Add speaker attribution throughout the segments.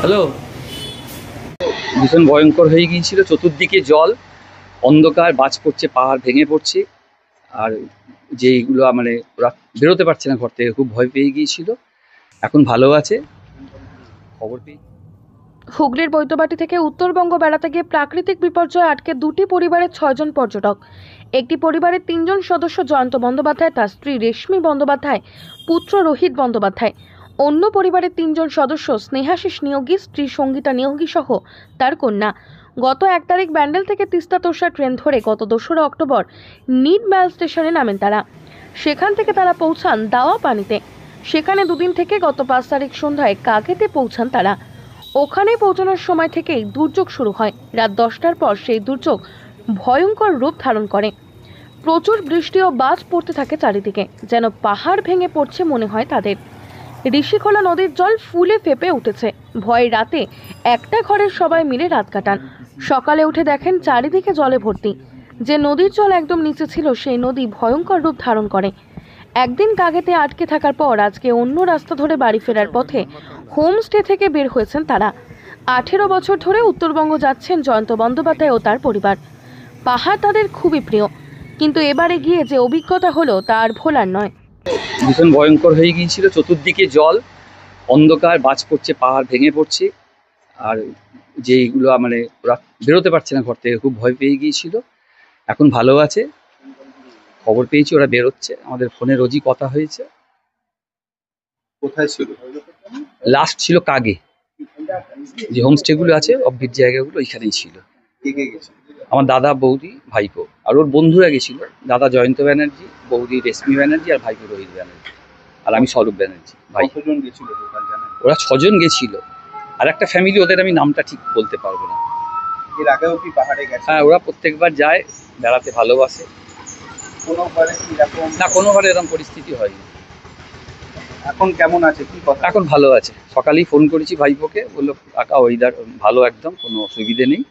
Speaker 1: Hello, ভীষণ ভয়ঙ্কর হয়ে গিয়েছিল। চতুর্দিকে জল, অন্ধকার, বাজ পড়ছে, পাহাড় ভেঙে পড়ছে। আর যেইগুলো মানে ওরা বেরোতে পারছে না ঘর থেকে, খুব ভয় পেয়ে গিয়েছিল। এখন ভালো আছে, খবর পেয়ে।
Speaker 2: হুগলির বৈদ্যবাটি থেকে উত্তরবঙ্গ বেড়াতে গিয়ে প্রাকৃতিক বিপর্যয়ে আটকে দুটি পরিবারের 6 জন পর্যটক। একটি পরিবারের 3 জন সদস্য জয়ন্ত বন্দ্যোপাধ্যায়, তার স্ত্রী রেশমি বন্দ্যোপাধ্যায়, পুত্র রোহিত বন্দ্যোপাধ্যায়। অন্য পরিবারের 3 জন সদস্য স্নেহাশিস নিয়োগী, স্ত্রী সঙ্গীতা নিয়োগী সহ তার কন্যা। গত 1 তারিখ ব্যান্ডেল থেকে তিস্তা তোরসা ট্রেন ধরে গত 2রা অক্টোবর নিডম্যাল স্টেশনে নামেন তারা। সেখান থেকে তারা পৌঁছান দাওয়া পানিতে। সেখানে দুদিন থেকে গত 5 তারিখ সন্ধ্যায় কাকেতে পৌঁছান তারা। ওখানে পৌঁছানোর সময় থেকেই দুর্যোগ শুরু হয়। রাত 10টার পর সেই দুর্যোগ ভয়ঙ্কর রূপ ধারণ করে। প্রচুর বৃষ্টি ও বাজ পড়তে থাকে চারিদিকে, যেন পাহাড় ভেঙে পড়ছে মনে হয় তাদের। ঋষিখোলা নদীর জল ফুলে ফেপে উঠেছে। ভয়ে রাতে একটা ঘরের সবাই মিলে রাত কাটান। সকালে উঠে দেখেন চারিদিকে জলে ভর্তি। যে নদীর জল একদম নিচে ছিল, সেই নদী ভয়ঙ্কর রূপ ধারণ করে। একদিন কাগেতে আটকে থাকার পর আজকে অন্য রাস্তা ধরে বাড়ি ফেরার পথে হোমস্টে থেকে বের হয়েছেন তারা। 18 বছর ধরে উত্তরবঙ্গ যাচ্ছেন জয়ন্ত বন্দ্যোপাধ্যায় ও তার পরিবার। পাহাড় তাদের খুবই প্রিয়, কিন্তু এবারে গিয়ে যে অভিজ্ঞতা হলো তা আর ভোলার নয়।
Speaker 1: ভীষণ ভয়ঙ্কর হয়ে গিয়েছিল। চতুর্দিকে জল, অন্ধকার, বাজ পড়ছে, পাহাড় ভেঙে পড়ছে। আর যেইগুলো মানে ওরা বেরোতে পারছে না ঘর থেকে, খুব ভয় পেয়ে গিয়েছিল। এখন ভালো আছে, খবর পেয়েছি ওরা বেরোচ্ছে। আমাদের ফোনে রোজই কথা হয়েছে।
Speaker 3: কোথায় ছিল?
Speaker 1: লাস্ট ছিল কাগে, যে হোমস্টে গুলো আছে, অফবিট জায়গাগুলো, ওইখানেই ছিল।
Speaker 3: কে কে গেছে?
Speaker 1: আমার দাদা, বৌদি, ভাইপো আর ওর বন্ধুরা গেছিল। দাদা জয়ন্ত ব্যানার্জি, বৌদি রেশমি ব্যানার্জি আর ভাইপো রোহিত ব্যানার্জি, আর আমি স্বরূপ ব্যানার্জি ভাই।
Speaker 3: কতজন গেছিল টোটাল জানেন?
Speaker 1: ওরা 6 জন গেছিল। আর একটা ফ্যামিলি, ওদের আমি নামটা ঠিক বলতে পারবো না।
Speaker 3: এর আগেও কি পাহাড়ে গেছে?
Speaker 1: হ্যাঁ, ওরা প্রত্যেকবার যায়, বেড়াতে ভালোবাসে।
Speaker 3: কোনোবারে কি এরকম?
Speaker 1: না, কোনোবার এরকম পরিস্থিতি হয়নি।
Speaker 3: এখন কেমন আছে, কি কথা?
Speaker 1: এখন ভালো আছে। সকালেই ফোন করেছি ভাইপোকে, বললো কাকা ওয়েদার ভালো, একদম কোনো অসুবিধে নেই,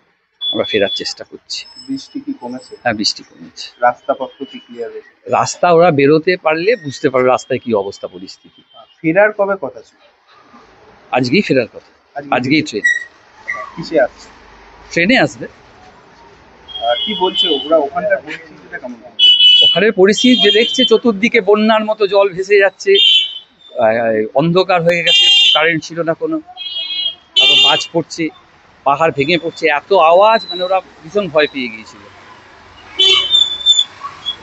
Speaker 1: আমরা ফেরার চেষ্টা করছি।
Speaker 3: বৃষ্টি কি কমেছে?
Speaker 1: হ্যাঁ, বৃষ্টি কমেছে।
Speaker 3: রাস্তাপত্র কি ক্লিয়ার হয়েছে?
Speaker 1: রাস্তা ওরা বেরোতে পারলে বুঝতে পারবে রাস্তায় কি অবস্থা, পরিস্থিতি।
Speaker 3: ফেরার কবে কথা ছিল?
Speaker 1: আজকেই ফেরার কথা, আজকেই ট্রেন।
Speaker 3: কিসে আসছে?
Speaker 1: ট্রেনে আসবে।
Speaker 3: কি বলছে ওরা? ওখানকার পরিস্থিতিটা কেমন?
Speaker 1: ওখানের পরিস্থিতি যে দেখছে, চতুর্দিকে বন্যার মতো জল ভেসে যাচ্ছে, অন্ধকার হয়ে গেছে, কারেন্ট ছিল না কোনো, তারপর বাজ পড়ছে, পাহাড় ভেঙে পড়ছে, এত আওয়াজ, মানে ওরা ভীষণ ভয় পেয়ে গিয়েছিল।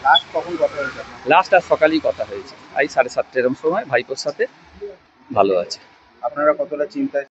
Speaker 3: লাস্ট কখন কথা হয়েছে?
Speaker 1: লাস্ট আজ সকালেই কথা হয়েছে, এই 7:30 এরকম সময় ভাইপোর সাথে। ভালো আছে।
Speaker 3: আপনারা কতটা চিন্তায়?